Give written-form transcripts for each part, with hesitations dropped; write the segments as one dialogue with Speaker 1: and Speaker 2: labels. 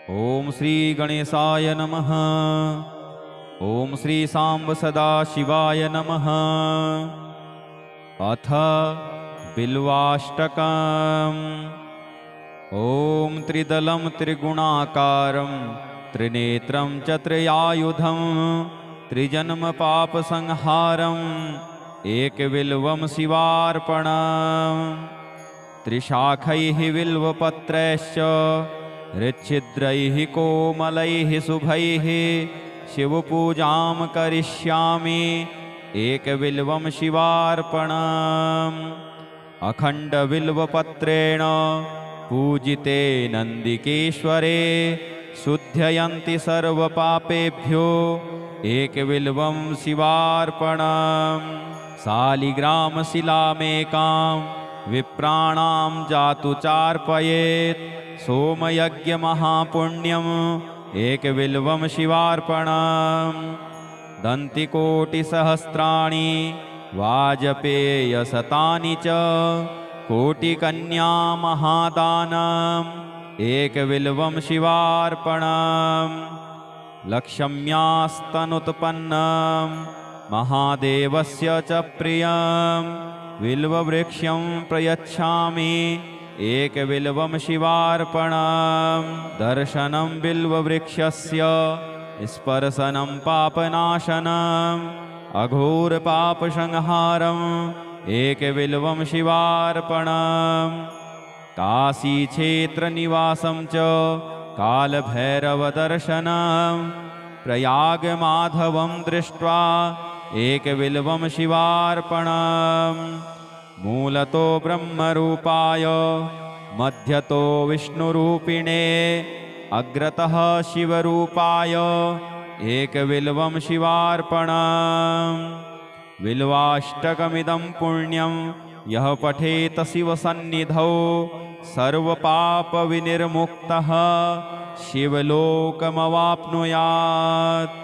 Speaker 1: ओम श्री गणेशाय नमः। ओम श्री सांब सदाशिवाय नमः। अथ बिल्वाष्टकम्। ओम त्रिदलं त्रिगुणाकारं त्रिनेत्रं च त्रयायुधं त्रिजन्म पापसंहारम् एकबिल्वं शिवार्पणम्। त्रिशाखैः बिल्वपत्रैश्च हृच्छिद्रैः कोमलैः शुभैः शिवपूजां करिष्यामि एकबिल्वं शिवार्पणम्। अखण्डबिल्वपत्रेण पूजिते नन्दिकेश्वरे शुद्धयन्ति सर्वपापेभ्यो एकबिल्वं शिवार्पणम्। शालिग्रामशिलामेकां विप्राणां जातु चार्पयेत् सोमयज्ञमहापुण्यम् एकबिल्वं शिवार्पणम्। दन्तिकोटिसहस्राणि वाजपेयशतानि च कोटिकन्यामहादानम् एकबिल्वं शिवार्पणम्। लक्ष्म्यास्तनुत्पन्नं महादेवस्य च प्रियं बिल्ववृक्षं प्रयच्छामि एकबिल्वं शिवार्पणम्। दर्शनं बिल्ववृक्षस्य स्पर्शनं पापनाशनम् अघोरपापसंहारम् एकबिल्वं शिवार्पणम्। काशीक्षेत्रनिवासं च कालभैरवदर्शनं प्रयागमाधवं दृष्ट्वा एकबिल्वं शिवार्पणम्। मूलतो ब्रह्मरूपाय मध्यतो विष्णुरूपिणे अग्रतः शिवरूपाय एकबिल्वं शिवार्पणम्। बिल्वाष्टकमिदं पुण्यं यः पठेत शिवसन्निधौ सर्वपापविनिर्मुक्तः शिवलोकमवाप्नुयात्।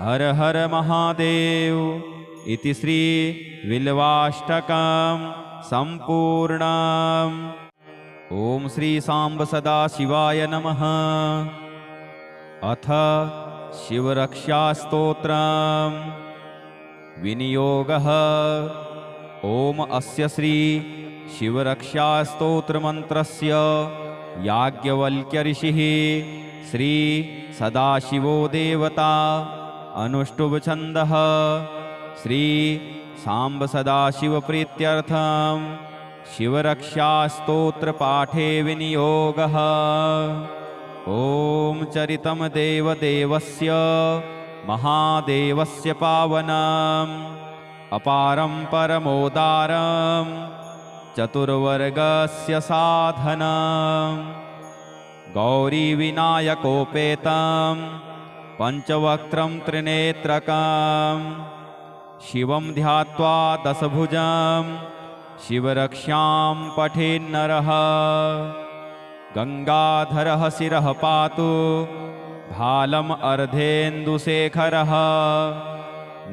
Speaker 1: हर हर महादेव। इति श्री बिल्वाष्टकं सम्पूर्णम्। ओम श्री सांब सदाशिवाय नमः। अथ शिवरक्षास्तोत्रम्। विनियोगः। ओम अस्य श्री शिवरक्षास्तोत्रमन्त्रस्य याज्ञवल्क्य ऋषिः श्री सदाशिवो देवता अनुष्टुभ छन्दः श्री सांब सदाशिव प्रीत्यर्थं शिवरक्षास्तोत्र पाठे विनियोगः। ओम चरितं देवदेवस्य महादेवस्य पावनम् अपारं परमोदारं चतुर्वर्गस्य साधनम् गौरीविनायकोपेतं पंचवक्त्रं त्रिनेत्रकं शिवं ध्यात्वा दशभुजं शिवरक्षां पठेन्नरः। गंगाधरः शिरः पातु भालम् अर्धेन्दुशेखरः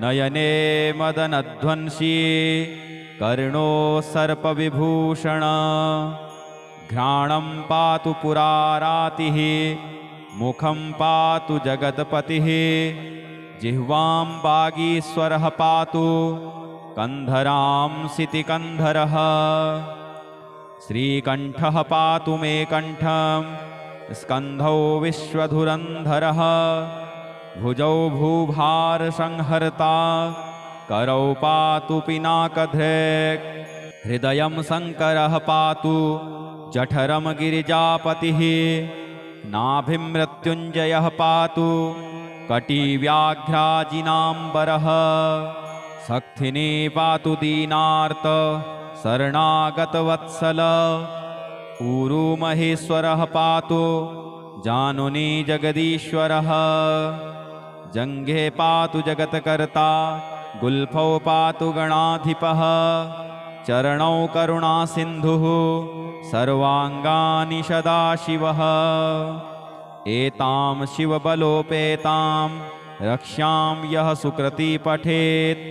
Speaker 1: नयने मदनध्वंसी कर्णो सर्पविभूषण घ्राणं पातु पुरारातिः मुखं पातु जगत्पतिः जिह्वां वागीश्वरः पातु कंधरां सितिकंधरः। श्रीकंठः पातु मे कंठं स्कंधौ विश्वधुरंधरः भुजौ भूभारसंहर्ता करौ पातु पिनाकधृक् हृदयं शंकरः पातु जठरं गिरिजापतिः नाभिं मृत्युञ्जयः पातु कटिव्याघ्राजिनाम्बरः शक्थिनी पातु दीनार्त शरणागतवत्सल ऊरू महेश्वरः पातु जानुनी जगदीश्वरः जङ्घे पातु जगत्कर्ता गुल्फौ पातु गणाधिपः चरणौ करुणासिन्धुः सर्वाङ्गानि सदाशिवः। एतां शिवबलोपेतां रक्षां यः सुकृती पठेत्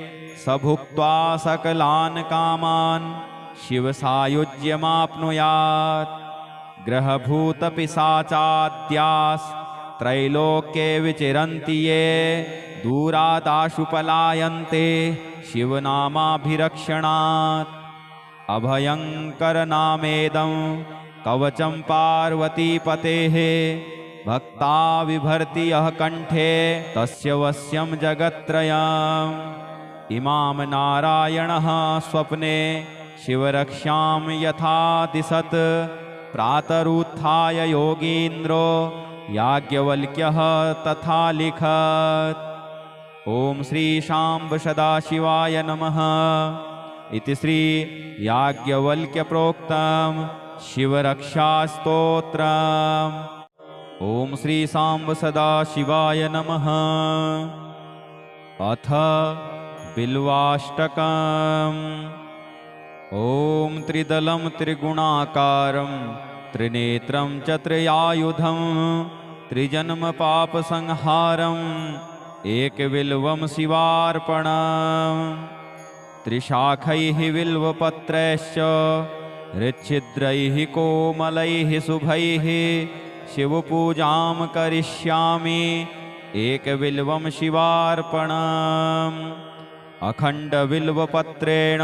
Speaker 1: स भुक्त्वा सकलान् कामान् शिवसायुज्यमाप्नुयात्। ग्रहभूतपिशाचाद्यास्त्रैलोक्ये विचरन्ति ये दूरादाशु पलायन्ते शिवनामाभिरक्षणात्। अभयङ्करनामेदं कवचं पार्वतीपतेः भक्ता विभर्ति यः कंठे तस्य वश्यं जगत्त्रयम्। इमां नारायणः स्वप्ने शिवरक्षां यथा दिशत् प्रातरुत्थाय योगीन्द्रो याज्ञवल्क्यः तथा लिखत्। ॐ श्री शाम्ब सदाशिवाय नमः इति श्री याज्ञवल्क्यप्रोक्तं शिवरक्षास्तोत्रम्। ॐ श्री शाम्ब सदाशिवाय नमः। अथ बिल्वाष्टकम्। ॐ त्रिदलं त्रिगुणाकारं त्रिनेत्रं च त्रियायुधं त्रिजन्मपापसंहारम् एकबिल्वं शिवार्पणम्। त्रिशाखैः बिल्वपत्रैश्च हृच्छिद्रैः कोमलैः शुभैः शिवपूजां करिष्यामि एकबिल्वं शिवार्पणम्। अखण्डबिल्वपत्रेण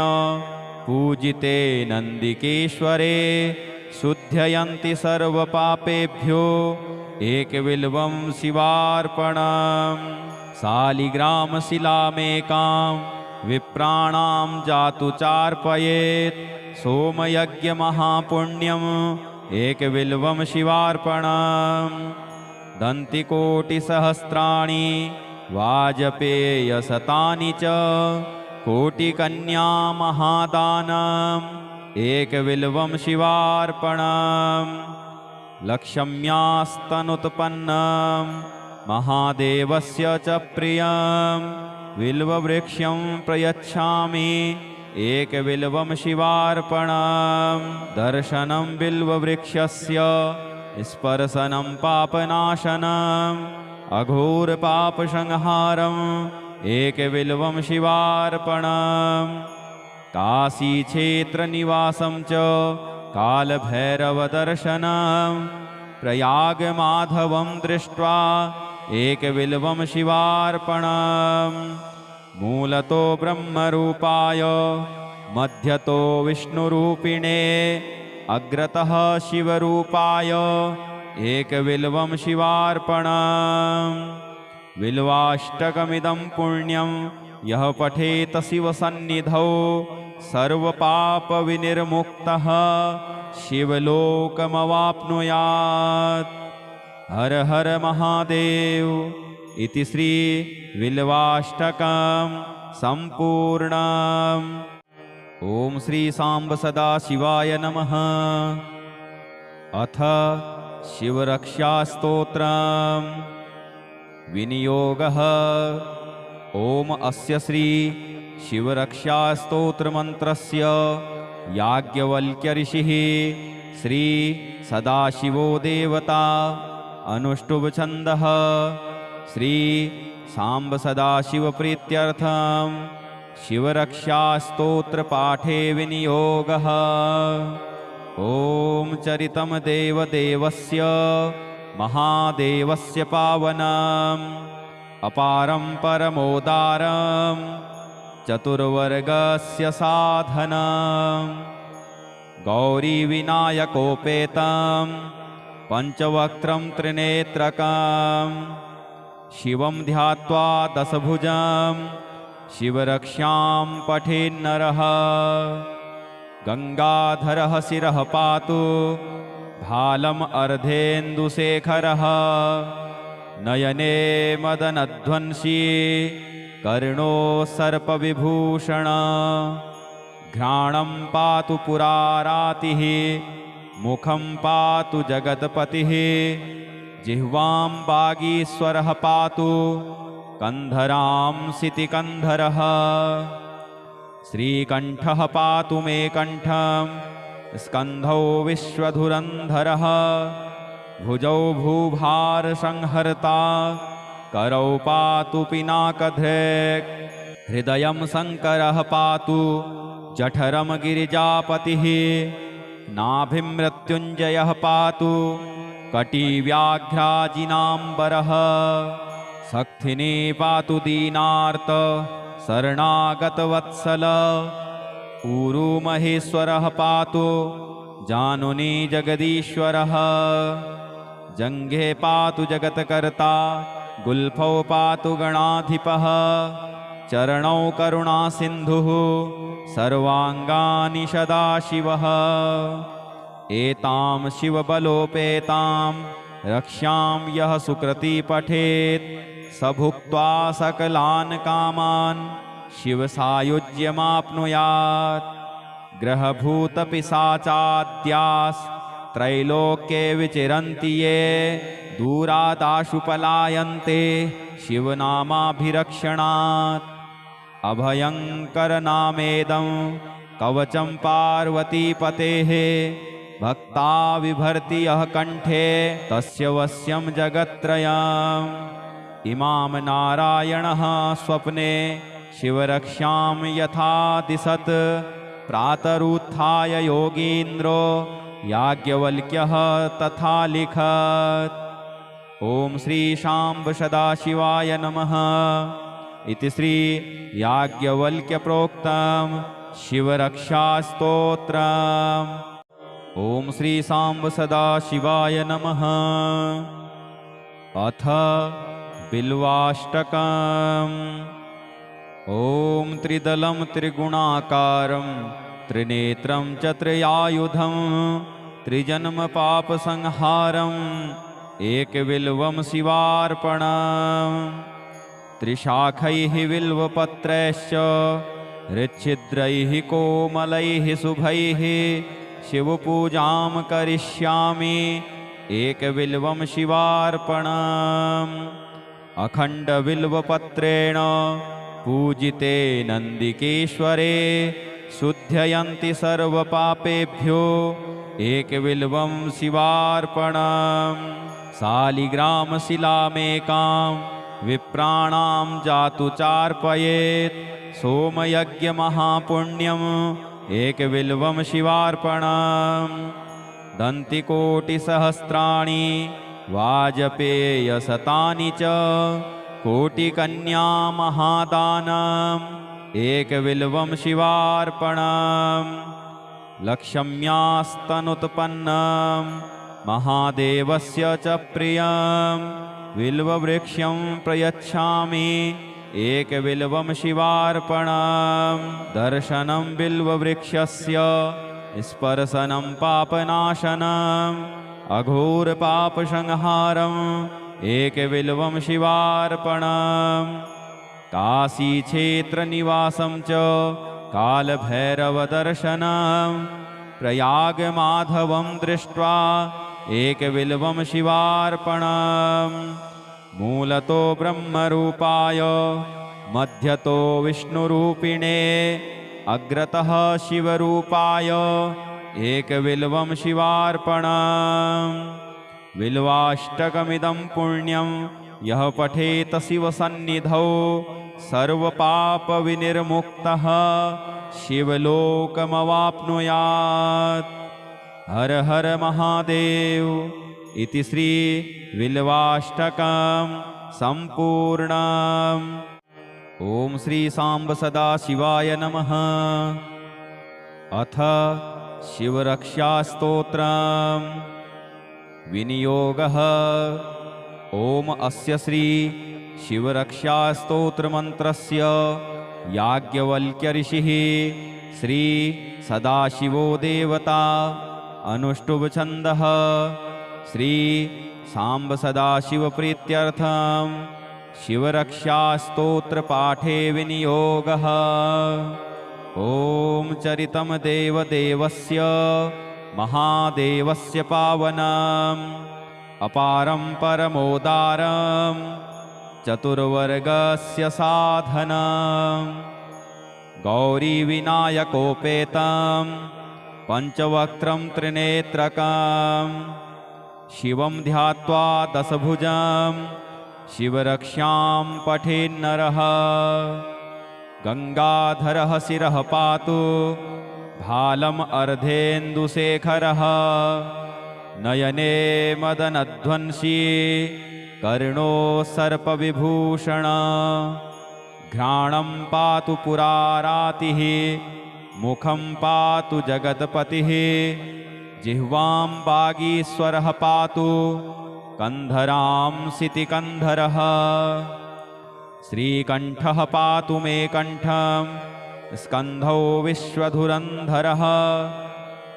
Speaker 1: पूजिते नन्दिकेश्वरे शुद्धयन्ति सर्वपापेभ्यो एकबिल्वं शिवार्पणम्। शालिग्रामशिलामेकां विप्राणां जातु चार्पयेत् सोमयज्ञमहापुण्यम् एकबिल्वं शिवार्पणम्। दन्तिकोटिसहस्राणि वाजपेयशतानि च कोटिकन्या महादानम् एकबिल्वं शिवार्पणम्। लक्ष्म्यास्तनुत्पन्नं महादेवस्य च प्रियं बिल्ववृक्षं प्रयच्छामि एकबिल्वं शिवार्पणम्। दर्शनं बिल्ववृक्षस्य स्पर्शनं पापनाशनम् अघोरपापसंहारम् एकबिल्वं शिवार्पणम्। काशीक्षेत्रनिवासं च कालभैरवदर्शनं प्रयागमाधवं दृष्ट्वा एकबिल्वं शिवार्पणम्। मूलतो ब्रह्मरूपाय मध्यतो विष्णुरूपिणे अग्रतः शिवरूपाय एकबिल्वं शिवार्पणम्। बिल्वाष्टकमिदं पुण्यं यः पठेत शिवसन्निधौ सर्वपापविनिर्मुक्तः शिवलोकमवाप्नुयात्। हर हर महादेव इति श्री बिल्वाष्टकं सम्पूर्णम्। ॐ श्री शाम्ब सदाशिवाय नमः। अथ शिवरक्षास्तोत्रम्। विनियोगः। ॐ अस्य श्री शिवरक्षास्तोत्रमन्त्रस्य याज्ञवल्क्यऋषिः श्री सदाशिवो देवता अनुष्टुप्छन्दः श्री शाम्ब सदाशिवप्रीत्यर्थं शिवरक्षास्तोत्रपाठे विनियोगः। ॐ चरितं देवदेवस्य महादेवस्य पावनम् अपारं परमोदारं चतुर्वर्गस्य साधनम् गौरीविनायकोपेतं पञ्चवक्त्रं त्रिनेत्रकं शिवं ध्यात्वा दशभुजं शिवरक्षां पठेन्नरः। गंगाधरः शिरः पातु भालम् अर्धेन्दुशेखरः नयने मदनध्वंसी कर्णो सर्पविभूषण घ्राणं पातु पुरारातिः मुखं पातु जगत्पतिः जिह्वां वागीश्वरः पातु कंधरां सितिकंधरः श्रीकंठः पातु मे कंठं स्कंधौ विश्वधुरंधरः भुजौ भूभारसंहर्ता करौ पातु पिनाकधृक् हृदयं शंकरः पातु जठरं गिरिजापतिः नाभिमृत्युञ्जयः पातु कटिव्याघ्राजिनाम्बरः सक्थिने पातु दीनार्त शरणागतवत्सल ऊरू महेश्वरः पातु जानुनी जगदीश्वरः जङ्घे पातु जगत्कर्ता गुल्फौ पातु गणाधिपः चरणौ करुणासिन्धुः सर्वाङ्गानि सदाशिवः एतां शिवबलोपेतां रक्ष्यां यः सुकृती पठेत् स भुक्त्वा सकलान् कामान् शिवसायुज्यमाप्नुयात् ग्रहभूतपिशाचाद्यास्त्रैलोक्ये विचरन्ति ये दूरादाशु पलायन्ते शिवनामाभिरक्षणात् अभयङ्करनामेदं कवचं पार्वतीपतेः भक्ता विभर्ति यः कण्ठे तस्य वश्यं जगत्त्रयम् इमां नारायणः स्वप्ने शिवरक्ष्यां यथा दिशत् प्रातरुत्थाय योगीन्द्रो याज्ञवल्क्यः तथा लिखत्। ॐ श्री शाम्ब सदाशिवाय नमः इति श्री याज्ञवल्क्यप्रोक्तं शिवरक्षास्तोत्रम्। ॐ श्री शाम्ब सदाशिवाय नमः। अथ बिल्वाष्टकम्। ॐ त्रिदलं त्रिगुणाकारं त्रिनेत्रं च त्रियायुधं त्रिजन्मपापसंहारम् एकबिल्वं शिवार्पणम् त्रिशाखैः बिल्वपत्रैश्च हृच्छिद्रैः कोमलैः शुभैः शिवपूजां करिष्यामि एकबिल्वं शिवार्पणम् अखण्डबिल्वपत्रेण पूजिते नन्दिकेश्वरे शुद्धयन्ति सर्वपापेभ्यो एकबिल्वं शिवार्पणम् शालिग्रामशिलामेकां विप्राणां जातु चार्पयेत् सोमयज्ञमहापुण्यम् एकबिल्वं शिवार्पणम् दन्तिकोटिसहस्राणि वाजपेयशतानि च कोटिकन्या महादानम् एकबिल्वं शिवार्पणम् लक्ष्म्यास्तनुत्पन्नं महादेवस्य च प्रियं बिल्ववृक्षं प्रयच्छामि एकबिल्वं शिवार्पणम् दर्शनं बिल्ववृक्षस्य स्पर्शनं पापनाशनम् अघोरपापसंहारम् एकबिल्वं शिवार्पणम् काशीक्षेत्रनिवासं च कालभैरवदर्शनं प्रयागमाधवं दृष्ट्वा एकबिल्वं शिवार्पणम् मूलतो ब्रह्मरूपाय मध्यतो विष्णुरूपिणे अग्रतः शिवरूपाय एकबिल्वं शिवार्पणम् बिल्वाष्टकमिदं पुण्यं यः पठेत शिवसन्निधौ सर्वपापविनिर्मुक्तः शिवलोकमवाप्नुयात्। हर हर महादेव इति श्री बिल्वाष्टकं सम्पूर्णम्। ॐ श्री साम्ब सदाशिवाय नमः। अथ शिवरक्षास्तोत्रम्। विनियोगः। ॐ अस्य श्री शिवरक्षास्तोत्रमन्त्रस्य याज्ञवल्क्यऋषिः श्री सदाशिवो देवता अनुष्टुप्छन्दः श्री साम्ब सदाशिवप्रीत्यर्थं शिवरक्षास्तोत्रपाठे विनियोगः। ॐ चरितं देवदेवस्य महादेवस्य पावनम् अपारं परमोदारं चतुर्वर्गस्य साधनं गौरीविनायकोपेतं पञ्चवक्त्रं त्रिनेत्रकं शिवं ध्यात्वा दशभुजं शिवरक्षां पठेन्नरः। गङ्गाधरः शिरः पातु भालम् अर्धेन्दुशेखरः नयने मदनध्वंसी कर्णो सर्पविभूषण घ्राणं पातु पुरारातिः मुखं पातु जगत्पतिः जिह्वां वागीश्वरः पातु कन्धरां सितिकन्धरः श्रीकण्ठः पातु मे कण्ठं स्कन्धौ विश्वधुरन्धरः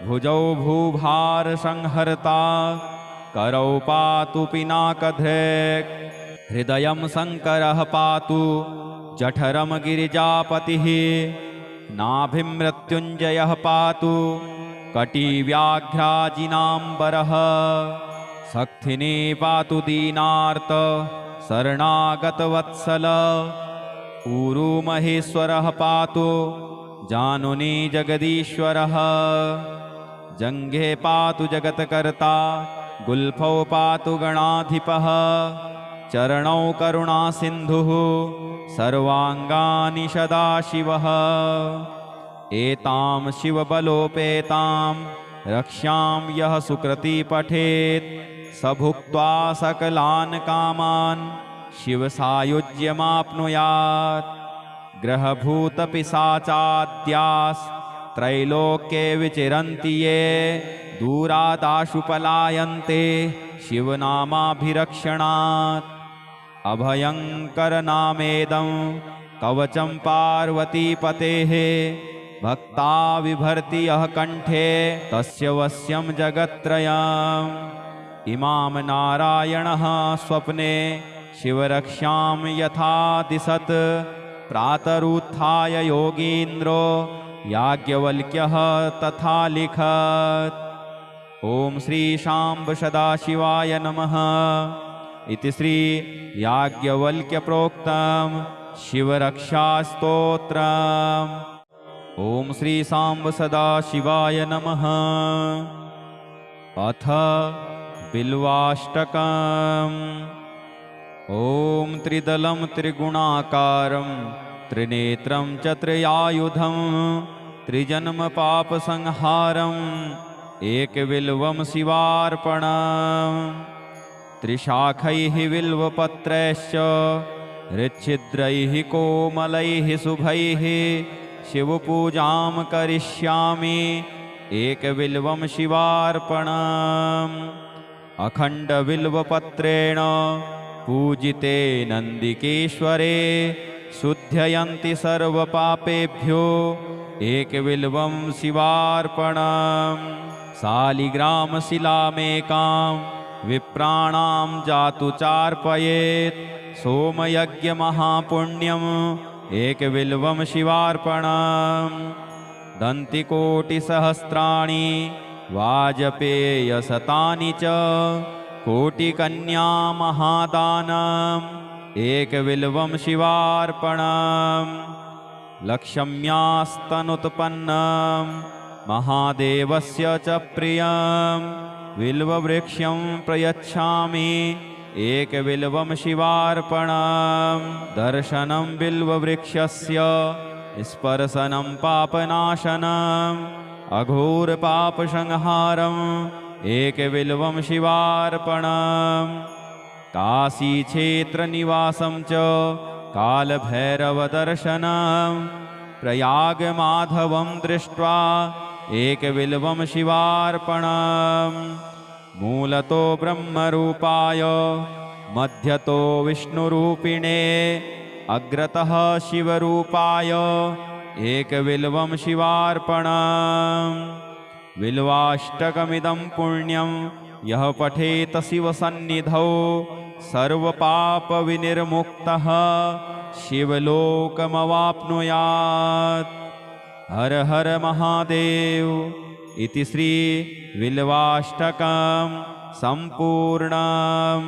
Speaker 1: भुजौ भूभारसंहर्ता करौ पातु पिनाकधृक् हृदयं शङ्करः पातु जठरं गिरिजापतिः नाभिं मृत्युञ्जयः पातु कटिव्याघ्राजिनाम्बरः सक्थिनी पातु दीनार्त शरणागतवत्सल ऊरू महेश्वरः पातु जानुनी जगदीश्वरः जङ्घे पातु जगत्कर्ता गुल्फौ पातु गणाधिपः चरणौ करुणासिन्धुः सर्वाङ्गानि सदाशिवः एतां शिवबलोपेतां रक्ष्यां यः सुकृती पठेत् स भुक्त्वा सकलान् कामान् शिवसायुज्यमाप्नुयात् ग्रहभूतपिशाचाद्यास्त्रैलोक्ये विचरन्ति ये दूरादाशु पलायन्ते शिवनामाभिरक्षणात् अभयङ्करनामेदं कवचं पार्वतीपतेः भक्ता विभर्ति यः कण्ठे तस्य वश्यं जगत्त्रयम् इमां नारायणः स्वप्ने शिवरक्षां यथा दिशत् प्रातरुत्थाय योगीन्द्रो याज्ञवल्क्यः तथा लिखत्। ॐ श्री शाम्ब सदाशिवाय नमः इति श्री याज्ञवल्क्यप्रोक्तं शिवरक्षास्तोत्रम्। ॐ श्री शाम्ब सदाशिवाय नमः। अथ बिल्वाष्टकम्। ॐ त्रिदलं त्रिगुणाकारं त्रिनेत्रं च त्रियायुधं त्रिजन्मपापसंहारम् एकबिल्वं शिवार्पणम् त्रिशाखैः बिल्वपत्रैश्च हृच्छिद्रैः कोमलैः शुभैः शिवपूजां करिष्यामि एकबिल्वं शिवार्पणम् अखण्डबिल्वपत्रेण पूजिते नन्दिकेश्वरे शुद्धयन्ति सर्वपापेभ्यो एकबिल्वं शिवार्पणम् शालिग्रामशिलामेकां विप्राणां जातु चार्पयेत् सोमयज्ञमहापुण्यम् एकबिल्वं शिवार्पणम् दन्तिकोटिसहस्राणि वाजपेयशतानि च कोटिकन्या महादानम् एकबिल्वं शिवार्पणम् लक्ष्म्यास्तनुत्पन्नं महादेवस्य च प्रियं बिल्ववृक्षं प्रयच्छामि एकबिल्वं शिवार्पणम् दर्शनं बिल्ववृक्षस्य स्पर्शनं पापनाशनम् अघोरपापसंहारम् एकबिल्वं शिवार्पणम् काशीक्षेत्रनिवासं च कालभैरवदर्शनं प्रयागमाधवं दृष्ट्वा एकबिल्वं शिवार्पणम् मूलतो ब्रह्मरूपाय मध्यतो विष्णुरूपिणे अग्रतः शिवरूपाय एकबिल्वं शिवार्पणम् बिल्वाष्टकमिदं पुण्यं यः पठेत शिवसन्निधौ सर्वपापविनिर्मुक्तः शिवलोकमवाप्नुयात्। हर हर महादेव इति श्री बिल्वाष्टकं सम्पूर्णम्।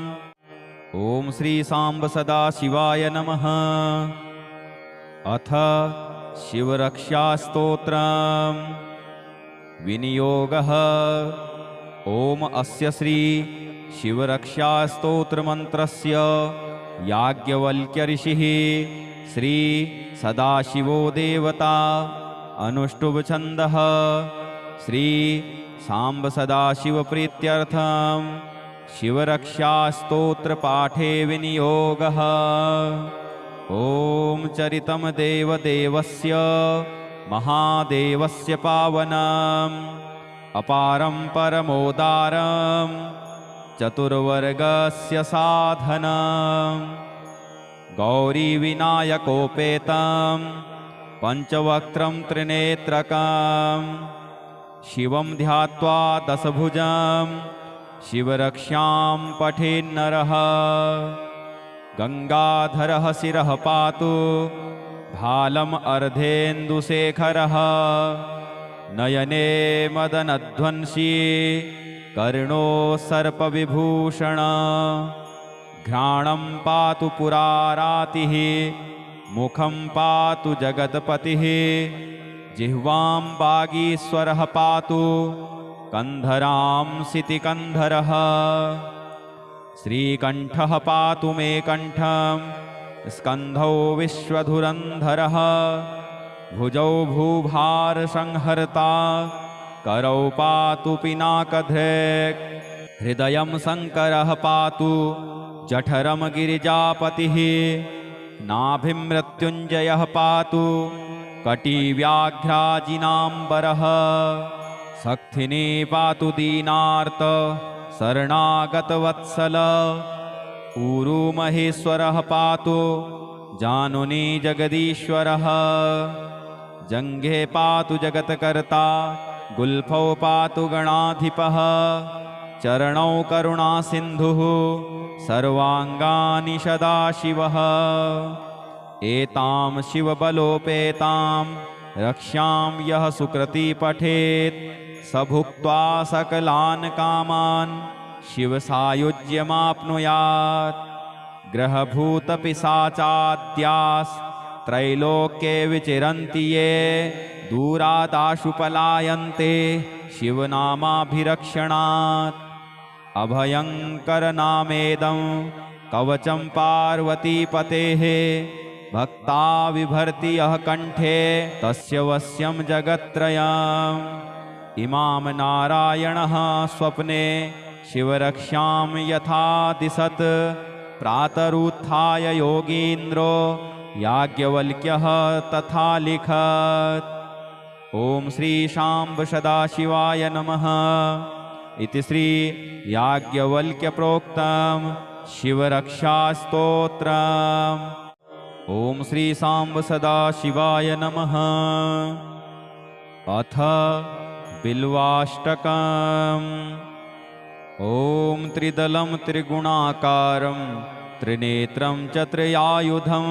Speaker 1: ॐ श्री साम्ब सदाशिवाय नमः। अथ शिवरक्षास्तोत्रम्। विनियोगः। ॐ अस्य श्री शिवरक्षास्तोत्रमन्त्रस्य याज्ञवल्क्य ऋषिः श्री सदाशिवो देवता अनुष्टुप् श्री सांब सदाशिव प्रीत्यर्थं शिवरक्षा स्तोत्र पाठे विनियोगः। ॐ चरितं देवदेवस्य महादेवस्य पावनम् अपारं परमोदारं चतुर्वर्गस्य साधनं गौरीविनायकोपेतं पंचवक्त्रं त्रिनेत्रकं शिवं ध्यात्वा दशभुजं शिवरक्षां पठेन्नरः। गंगाधरः शिरः पातु भालम् अर्धेन्दुशेखरः नयने मदनध्वंसी कर्णो सर्पविभूषण घ्राणं पातु पुरारातिः मुखं पातु जगत्पतिः जिह्वां वागीश्वरः पातु कंधरां सितिकंधरः श्रीकंठः पातु मे कंठं स्कंधौ विश्वधुरंधरः भुजौ भूभारसंहर्ता करौ पातु पिनाकधृक् हृदयं शंकरः पातु जठरं गिरिजापतिः नाभिं मृत्युञ्जयः पातु कटिव्याघ्राजिनाम्बरः सक्थिनी पातु दीनार्त शरणागतवत्सल ऊरू महेश्वरः पातु जानुनी जगदीश्वरः जंघे पातु जगत्कर्ता गुल्फौ पातु गणाधिपः चरणौ करुणासिन्धुः सर्वाङ्गानि सदाशिवः एतां शिवबलोपेतां रक्ष्यां यः सुकृती पठेत् स भुक्त्वा सकलान् कामान् शिवसायुज्यमाप्नुयात्। ग्रहभूतपिशाचाद्यास्त्रैलोक्ये विचरन्ति ये दूरादाशु पलायन्ते शिवनामाभिरक्षणात्। अभयङ्करनामेदं कवचं पार्वतीपतेः भक्ता विभर्ति यः कंठे तस्य वश्यं जगत्त्रयम्। इमां नारायणः स्वप्ने शिवरक्षां यथा दिशत् प्रातरुत्थाय योगीन्द्रो याज्ञवल्क्यः तथा लिखत्। ॐ श्री शाम्ब सदाशिवाय नमः इति श्री याज्ञवल्क्य प्रोक्तं शिवरक्षास्तोत्रम्। ॐ श्री सांब सदाशिवाय नमः। अथ बिल्वाष्टकम्। ॐ त्रिदलं त्रिगुणाकारं त्रिनेत्रं च त्रियायुधं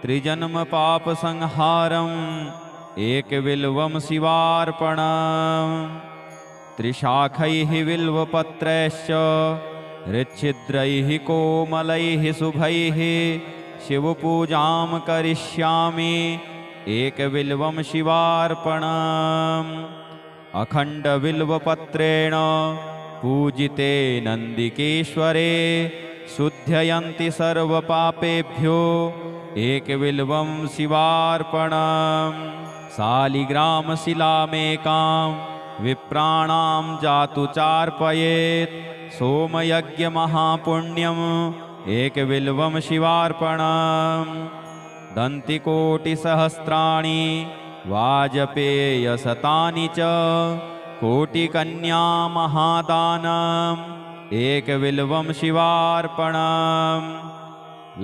Speaker 1: त्रिजन्मपापसंहारम् एकबिल्वं शिवार्पणम्। त्रिशाखैः बिल्वपत्रैश्च हृच्छिद्रैः कोमलैः शुभैः शिवपूजां करिष्यामि एकबिल्वं शिवार्पणम्। अखण्डबिल्वपत्रेण पूजिते नन्दिकेश्वरे शुद्धयन्ति सर्वपापेभ्यो एकबिल्वं शिवार्पणम्। शालिग्रामशिलामेकां विप्राणां जातु चार्पयेत् सोमयज्ञमहापुण्यम् एकबिल्वं शिवार्पणम्। दन्तिकोटिसहस्राणि वाजपेयशतानि च कोटिकन्या महादानम् एकबिल्वं शिवार्पणम्।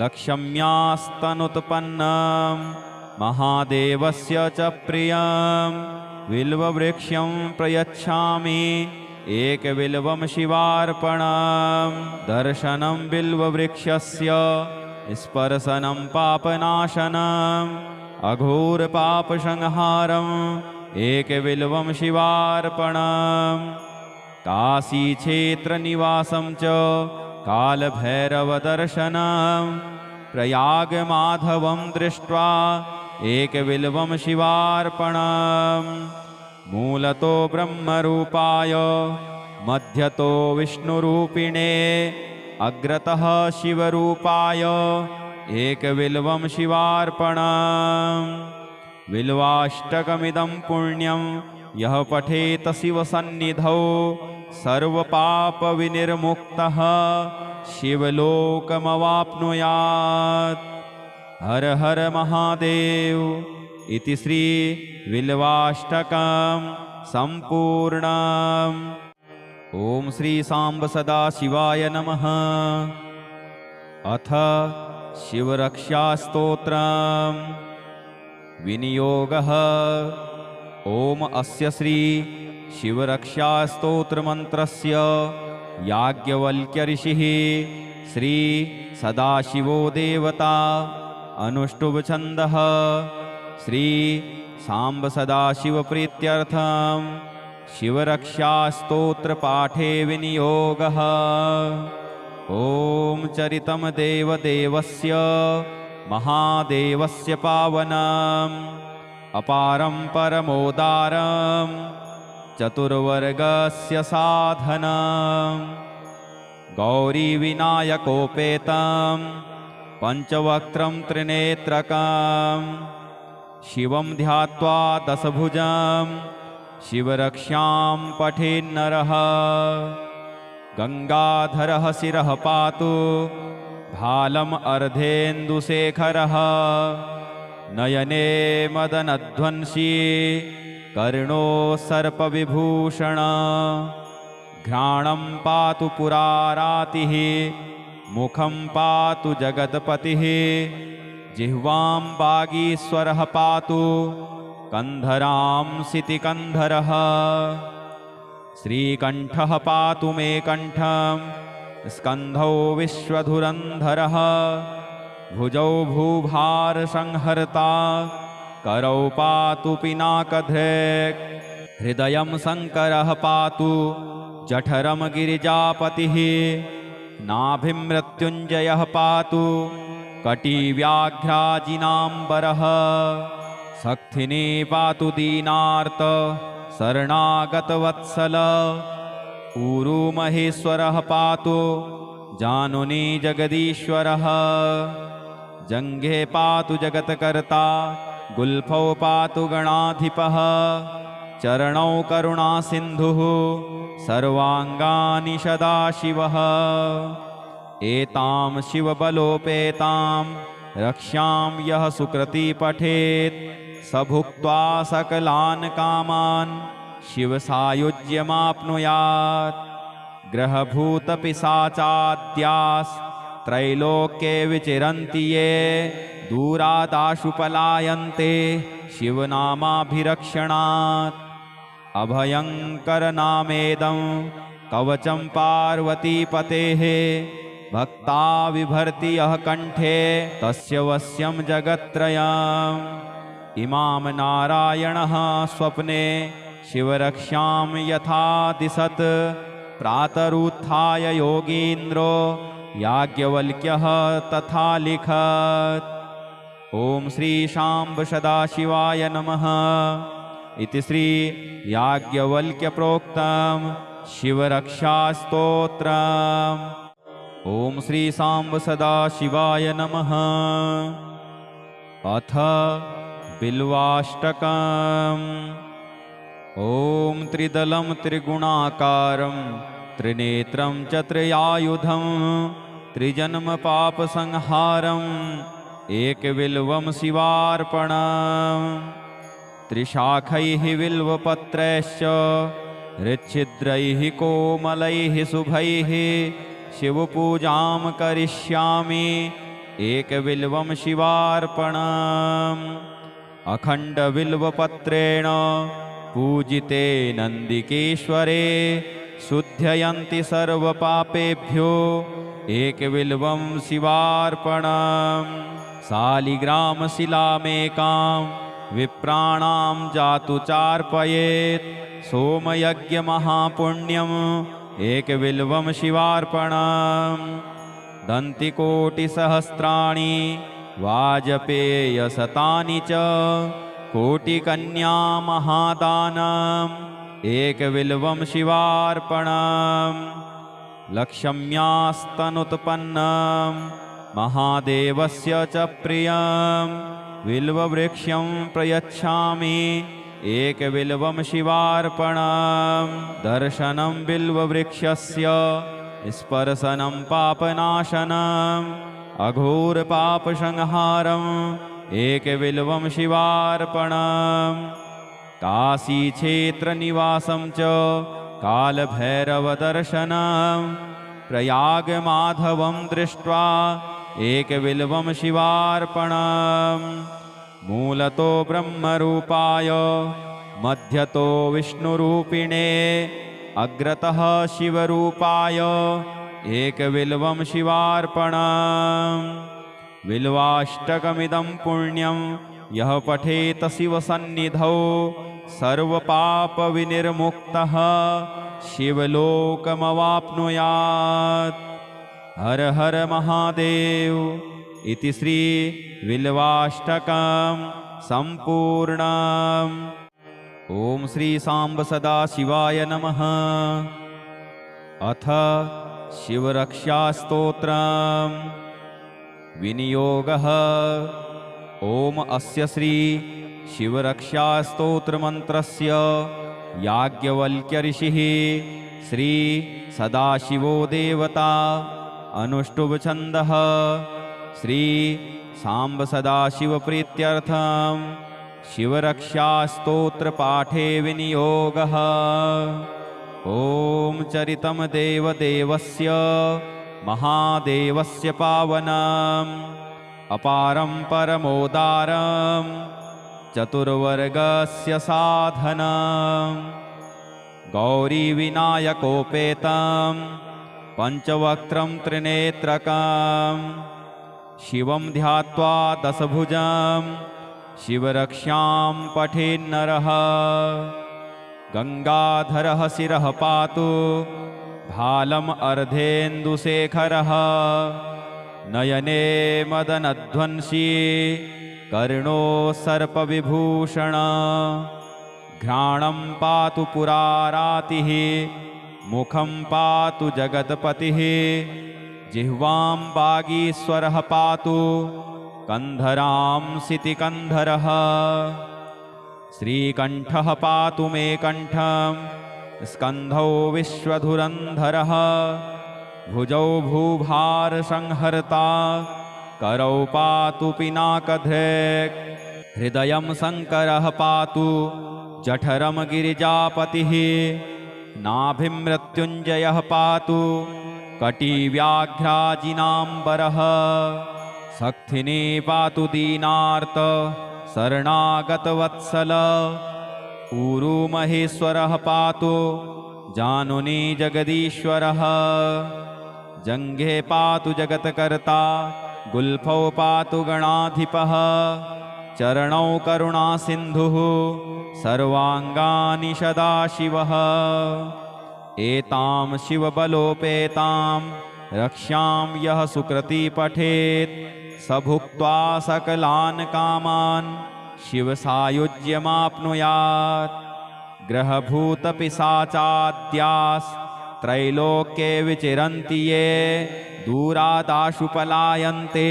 Speaker 1: लक्ष्म्यास्तनुत्पन्नं महादेवस्य च प्रियं बिल्ववृक्षं प्रयच्छामि एकबिल्वं शिवार्पणम्। दर्शनं बिल्ववृक्षस्य स्पर्शनं पापनाशनम् अघोरपापसंहारम् एकबिल्वं शिवार्पणम्। काशीक्षेत्रनिवासं च कालभैरवदर्शनं प्रयागमाधवं दृष्ट्वा एकबिल्वं शिवार्पणम्। मूलतो ब्रह्मरूपाय मध्यतो विष्णुरूपिणे अग्रतः शिवरूपाय एकबिल्वं शिवार्पणम्। बिल्वाष्टकमिदं पुण्यं यः पठेत शिवसन्निधौ सर्वपापविनिर्मुक्तः शिवलोकमवाप्नुयात्। हर हर महादेव इति श्री बिल्वाष्टकं सम्पूर्णम्। ओम श्री सांब सदाशिवाय नमः। अथ शिवरक्षास्तोत्रम् विनियोगः। ओम अस्य श्री शिवरक्षास्तोत्रमन्त्रस्य याज्ञवल्क्य ऋषिः श्री सदाशिवो देवता अनुष्टुभ छन्दः श्री सांब सदाशिव प्रीत्यर्थं शिवरक्षास्तोत्र पाठे विनियोगः। ओम चरितं देवदेवस्य महादेवस्य पावनम् अपारं परमोदारं चतुर्वर्गस्य साधनं गौरीविनायकोपेतं पंचवक्त्रं त्रिनेत्रकं शिवं ध्यात्वा दशभुजं शिवरक्षां पठेन्नरः। गंगाधरः शिरः पातु भालम् अर्धेन्दुशेखरः नयने मदनध्वंसी कर्णो सर्पविभूषण घ्राणं पातु पुरारातिः मुखं पातु जगत्पतिः जिह्वां वागीश्वरः पातु कंधरां सितिकंधरः श्रीकंठः पातु मे कंठं स्कंधौ विश्वधुरंधरः भुजौ भूभारसंहर्ता करौ पातु पिनाकधृक् हृदयं शंकरः पातु जठरं गिरिजापतिः नाभिं मृत्युञ्जयः पातु कटिव्याघ्राजिनाम्बरः सक्थिनी पातु दीनार्त शरणागतवत्सल ऊरू महेश्वरः पातु जानुनी जगदीश्वरः जङ्घे पातु जगत्कर्ता गुल्फौ पातु गणाधिपः चरणौ करुणासिन्धुः सर्वाङ्गानि सदाशिवः एतां शिवबलोपेतां रक्षां यः सुकृती पठेत् स भुक्त्वा सकलान् कामान् शिवसायुज्यमाप्नुयात्। ग्रहभूतपिशाचाद्यास्त्रैलोक्ये विचरन्ति ये दूरादाशु पलायन्ते शिवनामाभिरक्षणात्। अभयङ्करनामेदं कवचं पार्वतीपतेः भक्ता बिभर्ति यः कंठे तस्य वश्यं जगत्त्रयम्। इमां नारायणः स्वप्ने शिवरक्षां यथा दिशत् प्रातरुत्थाय योगीन्द्रो याज्ञवल्क्यः तथा लिखत्। ओम श्री शाम्ब सदाशिवाय नमः इति श्री याज्ञवल्क्य प्रोक्तं शिवरक्षास्तोत्रम्। ओम श्री सांब सदाशिवाय नमः। अथ बिल्वाष्टकम्। ओम त्रिदलं त्रिगुणाकारं त्रिनेत्रं च त्रियायुधं त्रिजन्म पापसंहारम् एकबिल्वं शिवार्पणम्। त्रिशाखैः बिल्वपत्रैश्च हृच्छिद्रैः कोमलैः शुभैः शिवपूजां करिष्यामि एकबिल्वं शिवार्पणम्। अखण्डबिल्वपत्रेण पूजिते नन्दिकेश्वरे शुद्धयन्ति सर्वपापेभ्यो एकबिल्वं शिवार्पणम्। शालिग्रामशिलामेकां विप्राणां जातु चार्पयेत् सोमयज्ञमहापुण्यम् एकबिल्वं शिवार्पणम्। दन्तिकोटिसहस्राणि वाजपेयशतानि च कोटिकन्या महादानम् एकबिल्वं शिवार्पणम्। लक्ष्म्यास्तनुत्पन्नं महादेवस्य च प्रियं बिल्ववृक्षं प्रयच्छामि एकबिल्वं शिवार्पणम् दर्शनं बिल्ववृक्षस्य स्पर्शनं पापनाशनम् अघोरपापसंहारम् एकबिल्वं शिवार्पणम् काशीक्षेत्रनिवासं च कालभैरवदर्शनम् प्रयागमाधवं दृष्ट्वा एकबिल्वं शिवार्पणम् मूलतो ब्रह्मरूपाय मध्यतो विष्णुरूपिणे अग्रतः शिवरूपाय एकबिल्वं शिवार्पणम् बिल्वाष्टकमिदं पुण्यं यः पठेत शिवसन्निधौ सर्वपापविनिर्मुक्तः शिवलोकमवाप्नुयात्। हर हर महादेव इति श्री बिल्वाष्टकं सम्पूर्णम्। ओम श्री सांब सदा शिवाय नमः। अथ शिवरक्षास्तोत्रम् विनियोगः। ओम अस्य श्री शिवरक्षास्तोत्रमन्त्रस्य याज्ञवल्क्य ऋषिः श्री सदाशिवो देवता अनुष्टुभ छन्दः श्री सांब सदाशिव प्रीत्यर्थं शिवरक्षास्तोत्र पाठे विनियोगः। ओम चरितं देवदेवस्य महादेवस्य पावनम् अपारं परमोदारं चतुर्वर्गस्य साधनम् गौरीविनायकोपेतं पंचवक्त्रं त्रिनेत्रकं शिवं ध्यात्वा दशभुजं शिवरक्षां पठेन्नरः। गंगाधरः शिरः पातु भालम् अर्धेन्दुशेखरः नयने मदनध्वंसी कर्णो सर्पविभूषण घ्राणं पातु पुरारातिः मुखं पातु जगत्पतिः जिह्वां वागीश्वरः पातु कंधरां सितिकंधरः श्रीकंठः पातु मे कंठं स्कंधौ विश्वधुरंधरः भुजौ भूभारसंहर्ता करौ पातु पिनाकधृक् हृदयं शंकरः पातु जठरं गिरिजापतिः नाभिं मृत्युञ्जयः पातु कटिव्याघ्राजिनाम्बरः शक्थिनी पातु दीनार्त शरणागतवत्सल ऊरू महेश्वरः पातु जानुनी जगदीश्वरः जङ्घे पातु जगत्कर्ता गुल्फौ पातु गणाधिपः चरणौ करुणासिन्धुः सर्वाङ्गानि सदाशिवः एतां शिवबलोपेतां रक्षां यः सुकृती पठेत् स भुक्त्वा सकलान् कामान् शिवसायुज्यमाप्नुयात्। ग्रहभूतपिशाचाद्यास्त्रैलोक्ये विचरन्ति ये दूरादाशु पलायन्ते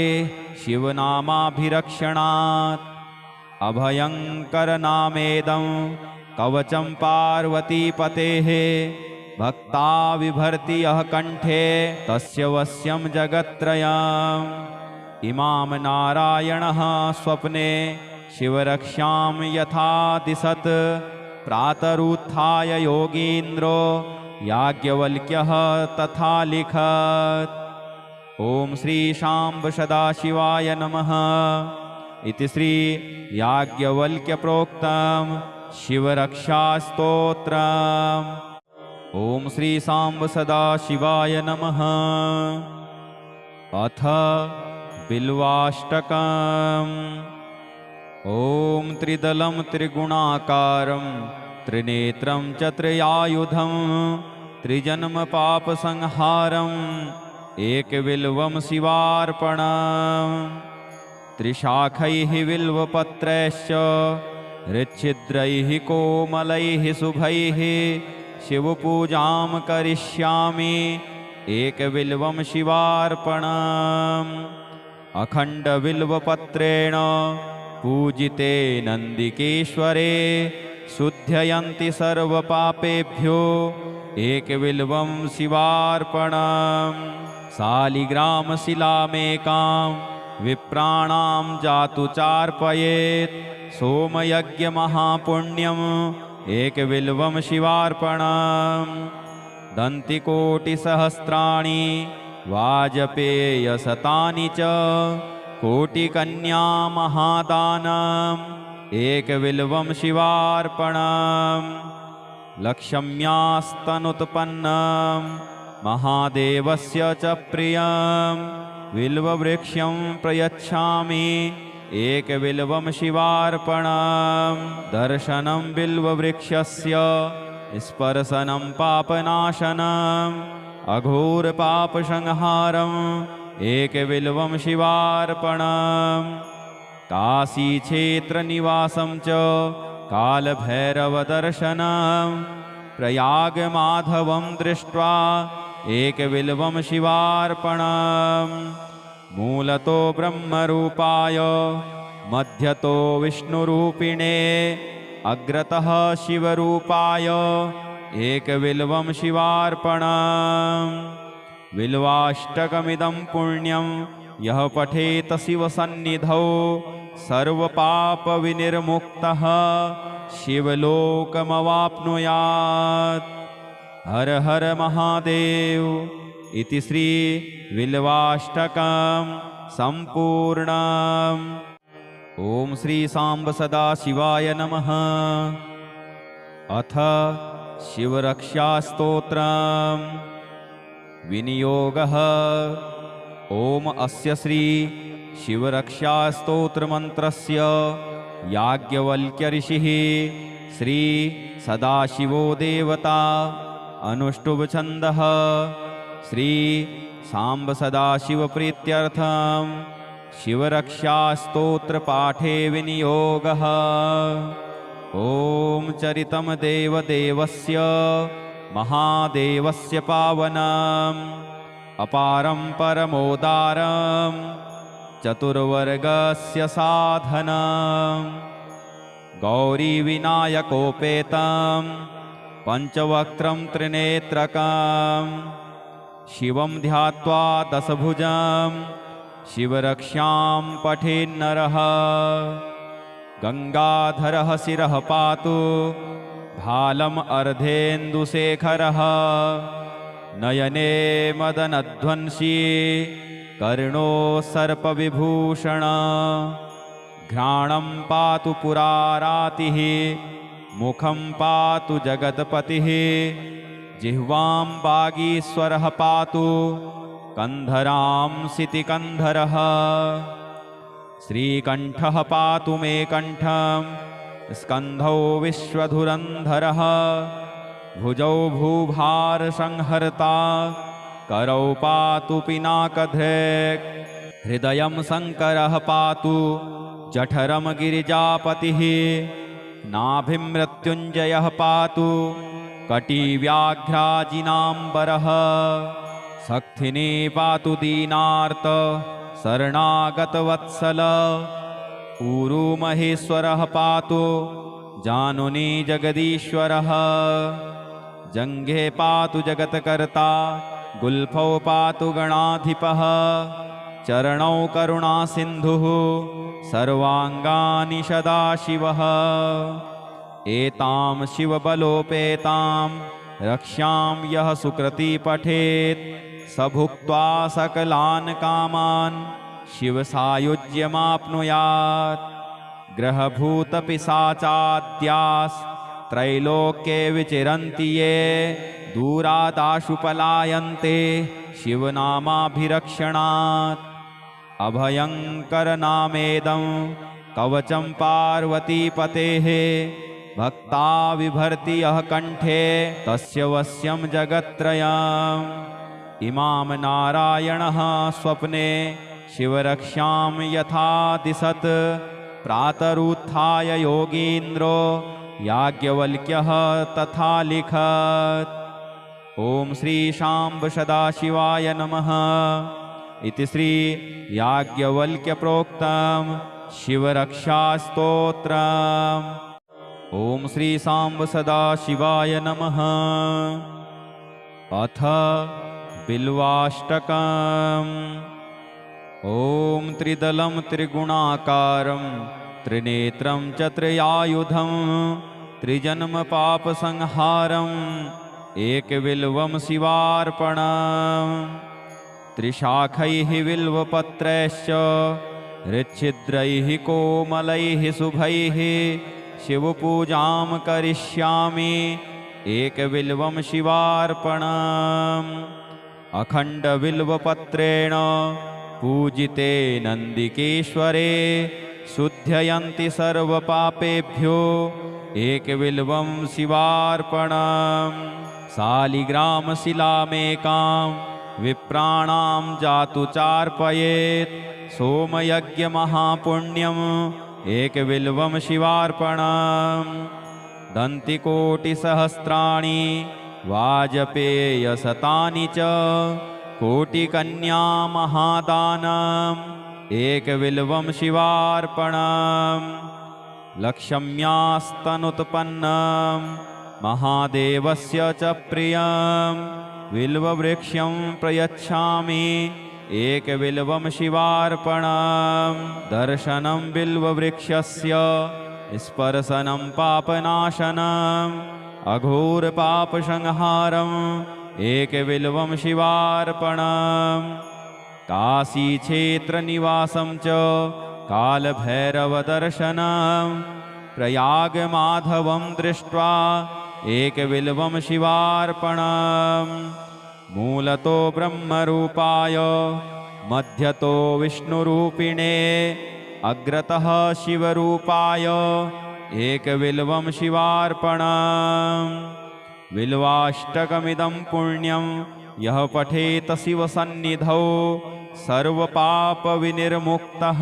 Speaker 1: शिवनामाभिरक्षणात्। अभयङ्करनामेदं कवचं पार्वतीपतेः भक्ता विभर्ति यः कंठे तस्य वश्यं जगत्त्रयम्। इमां नारायणः स्वप्ने शिवरक्षां यथा दिशत् प्रातरुत्थाय योगीन्द्रो याज्ञवल्क्यः तथा लिखत्। ओम श्री शाम्ब सदाशिवाय नमः इति श्री याज्ञवल्क्य प्रोक्तम् शिवरक्षास्तोत्रम्। ओम श्री शाम्ब सदाशिवाय नमः। अथ बिल्वाष्टकम्। ओम त्रिदलं त्रिगुणाकारं त्रिनेत्रं च त्रियायुधं त्रिजन्म पापसंहारम् एकबिल्वं शिवार्पणम्। त्रिशाखैः बिल्वपत्रैश्च हृच्छिद्रैः कोमलैः शुभैः शिवपूजां करिष्यामि एकबिल्वं शिवार्पणम्। अखण्डबिल्वपत्रेण पूजिते नन्दिकेश्वरे शुद्धयन्ति सर्वपापेभ्यो एकबिल्वं शिवार्पणम् शालिग्रामशिलामेकां विप्राणां जातु चार्पयेत् सोमयज्ञमहापुण्यम् एकबिल्वं शिवार्पणम् दन्तिकोटिसहस्राणि वाजपेयशतानि च कोटिकन्या महादानम् एकबिल्वं शिवार्पणम् लक्ष्म्यास्तनुत्पन्नं महादेवस्य च प्रियं बिल्ववृक्षं प्रयच्छामि एकबिल्वं शिवार्पणम् दर्शनं बिल्ववृक्षस्य स्पर्शनं पापनाशनम् अघोरपापसंहारम् एकबिल्वं शिवार्पणम् काशीक्षेत्रनिवासं च कालभैरवदर्शनं प्रयागमाधवं दृष्ट्वा एकबिल्वं शिवार्पणम् मूलतो ब्रह्मरूपाय मध्यतो विष्णुरूपिणे अग्रतः शिवरूपाय एकबिल्वं शिवार्पणम् बिल्वाष्टकमिदं पुण्यं यः पठेत शिवसन्निधौ सर्वपापविनिर्मुक्तः शिवलोकमवाप्नुयात्। हर हर महादेव इति श्री बिल्वाष्टकं सम्पूर्णम्। ओम श्री सांब सदाशिवाय नमः। अथ शिवरक्षास्तोत्रम् विनियोगः। ओम अस्य श्री शिवरक्षास्तोत्रमन्त्रस्य याज्ञवल्क्य ऋषिः श्री सदाशिवो देवता अनुष्टुभ छन्दः श्री सांब सदाशिव प्रीत्यर्थं शिवरक्षास्तोत्र पाठे विनियोगः। ओम चरितं देवदेवस्य महादेवस्य पावनम् अपारं परमोदारं चतुर्वर्गस्य साधनम् गौरीविनायकोपेतं पंचवक्त्रं त्रिनेत्रकं शिवं ध्यात्वा दशभुजं शिवरक्षां पठेन्नरः। गंगाधरः शिरः पातु भालम् अर्धेन्दुशेखरः नयने मदनध्वंसी कर्णो सर्पविभूषण घ्राणं पातु पुरारातिः मुखं पातु जगत्पतिः जिह्वां वागीश्वरः पातु कंधरां सितिकंधरः श्रीकंठः पातु मे कंठं स्कंधौ विश्वधुरंधरः भुजौ भूभारसंहर्ता करौ पातु पिनाकधृक् हृदयं शंकरः पातु जठरं गिरिजापतिः नाभिं मृत्युञ्जयः पातु कटिव्याघ्राजिनाम्बरः शक्तिनी पातु दीनार्त शरणागतवत्सल ऊरू महेश्वरः पातु जानुनी जगदीश्वरः जंघे पातु जगत्कर्ता गुल्फौ पातु गणाधिपः चरणौ करुणासिन्धुः सर्वांगानि सदाशिवः एतां शिवबलोपेतां रक्षां यः सुकृती पठेत् स भुक्त्वा सकलान् कामान् शिवसायुज्यमाप्नुयात्। ग्रहभूतपिशाचाद्यास् त्रैलोक्ये विचरन्ति ये दूरादाशु पलायन्ते शिवनामाभिरक्षणात्। अभयङ्करनामेदं कवचं पार्वतीपतेः भक्ता विभर्ति यः कंठे तस्य वश्यं जगत्त्रयम्। इमां नारायणः स्वप्ने शिवरक्षां यथा दिशत् प्रातरुत्थाय योगीन्द्रो याज्ञवल्क्यः तथा लिखत्। ओम श्री शाम्ब सदाशिवाय नमः इति श्री याज्ञवल्क्य प्रोक्तम् शिवरक्षास्तोत्रम्। ॐ श्री सांब सदाशिवाय नमः। अथ बिल्वाष्टकम्। ॐ त्रिदलं त्रिगुणाकारं त्रिनेत्रं च त्रियायुधं त्रिजन्मपापसंहारम् एकबिल्वं शिवार्पणम्। त्रिशाखैः बिल्वपत्रैश्च हृच्छिद्रैः कोमलैः शुभैः शिवपूजां करिष्यामि एकबिल्वं शिवार्पणम्। अखण्डबिल्वपत्रेण पूजिते नन्दिकेश्वरे शुद्धयन्ति सर्वपापेभ्यो एकबिल्वं शिवार्पणम्। शालिग्रामशिलामेकां विप्राणां जातु चार्पयेत् सोमयज्ञमहापुण्यम् एकबिल्वं शिवार्पणम्। दन्तिकोटिसहस्राणि वाजपेयशतानि च कोटिकन्या महादानम् एकबिल्वं शिवार्पणम्। लक्ष्म्यास्तनुत्पन्नं महादेवस्य च प्रियं बिल्ववृक्षं प्रयच्छामि एकबिल्वं शिवार्पणम्। दर्शनं बिल्ववृक्षस्य स्पर्शनं पापनाशनम् अघोरपापसंहारम् एकबिल्वं शिवार्पणम्। काशीक्षेत्रनिवासं च कालभैरवदर्शनं प्रयागमाधवं दृष्ट्वा एकबिल्वं शिवार्पणम्। मूलतो ब्रह्मरूपाय मध्यतो विष्णुरूपिणे अग्रतः शिवरूपाय एकबिल्वं शिवार्पणम्। बिल्वाष्टकमिदं पुण्यं यः पठेत शिवसन्निधौ सर्वपापविनिर्मुक्तः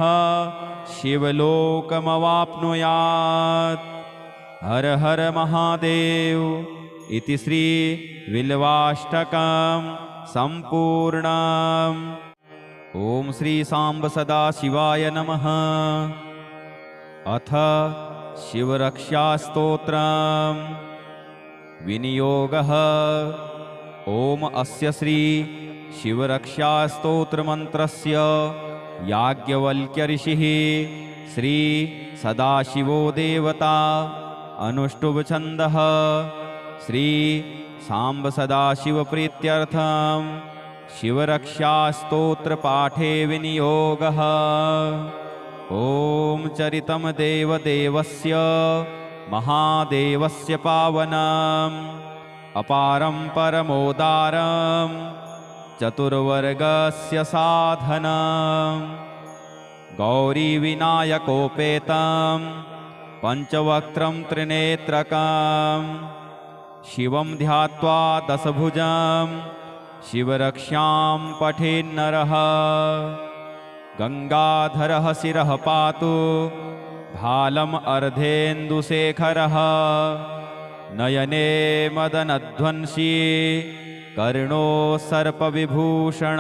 Speaker 1: शिवलोकमवाप्नुयात्। हर हर महादेव इति श्री बिल्वाष्टकं सम्पूर्णम्। ॐ श्री सांब सदाशिवाय नमः। अथ शिवरक्षास्तोत्रम्। विनियोगः। ॐ अस्य श्री शिवरक्षास्तोत्रमन्त्रस्य याज्ञवल्क्य ऋषिः श्री सदाशिवो देवता अनुष्टुप् श्री सांब सदाशिव प्रीत्यर्थं शिवरक्षास्तोत्रपाठे विनियोगः। ॐ चरितं देवदेवस्य महादेवस्य पावनम् अपारं परमोदारं चतुर्वर्गस्य साधनम् गौरीविनायकोपेतं पञ्चवक्त्रं त्रिनेत्रकं शिवं ध्यात्वा दशभुजं शिवरक्षां पठेन्नरः। गंगाधरः शिरः पातु भालम् अर्धेन्दुशेखरः नयने मदनध्वंसी कर्णो सर्पविभूषण।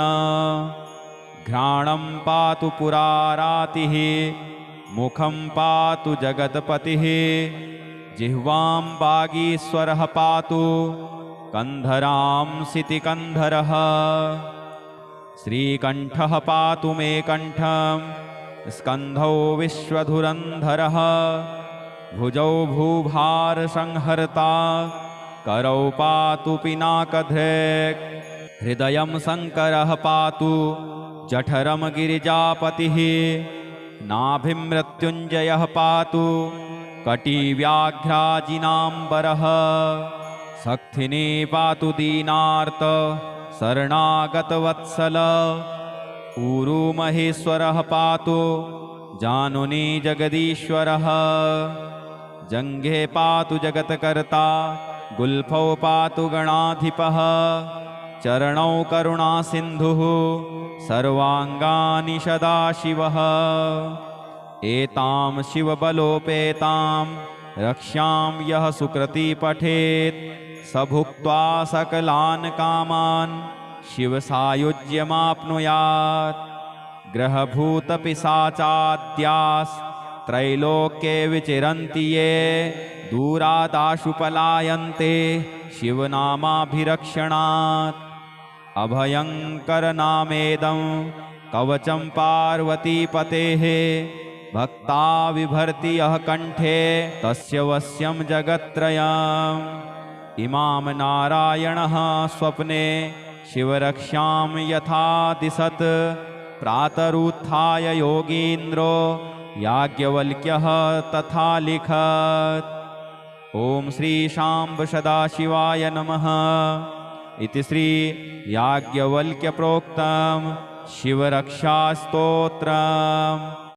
Speaker 1: घ्राणं पातु पुरारातिः मुखं पातु जगत्पतिः जिह्वां वागीश्वरः पातु कंधरां सितिकन्धरः। श्रीकण्ठः पातु मे कण्ठं स्कन्धौ विश्वधुरन्धरः भुजौ भूभारसंहर्ता करौ पातु पिनाकधृक्। हृदयं शङ्करः पातु जठरं गिरिजापतिः नाभिं मृत्युञ्जयः पातु कटिव्याघ्राजिनाम्बरः। शक्थिनी पातु दीनार्त शरणागतवत्सल। ऊरू महेश्वरः पातु जानुनी जगदीश्वरः। जङ्घे पातु जगत्कर्ता गुल्फौ पातु गणाधिपः। चरणौ करुणासिन्धुः सर्वाङ्गानि सदाशिवः। एतां शिवबलोपेतां रक्ष्यां यः सुकृती पठेत् स भुक्त्वा सकलान् कामान् शिवसायुज्यमाप्नुयात्। ग्रहभूतपिशाचाद्यास्त्रैलोक्ये विचरन्ति ये दूरादाशु पलायन्ते शिवनामाभिरक्षणात्। अभयङ्करनामेदं कवचं पार्वतीपतेः भक्ता बिभर्ति यः कण्ठे तस्य वश्यं जगत्त्रयम्। इमां नारायणः स्वप्ने शिवरक्षां यथा दिशत् प्रातरुत्थाय योगीन्द्रो याज्ञवल्क्यः तथा लिखत्। ॐ श्री शाम्ब सदाशिवाय नमः इति श्री याज्ञवल्क्य प्रोक्तं शिवरक्षास्तोत्रम्।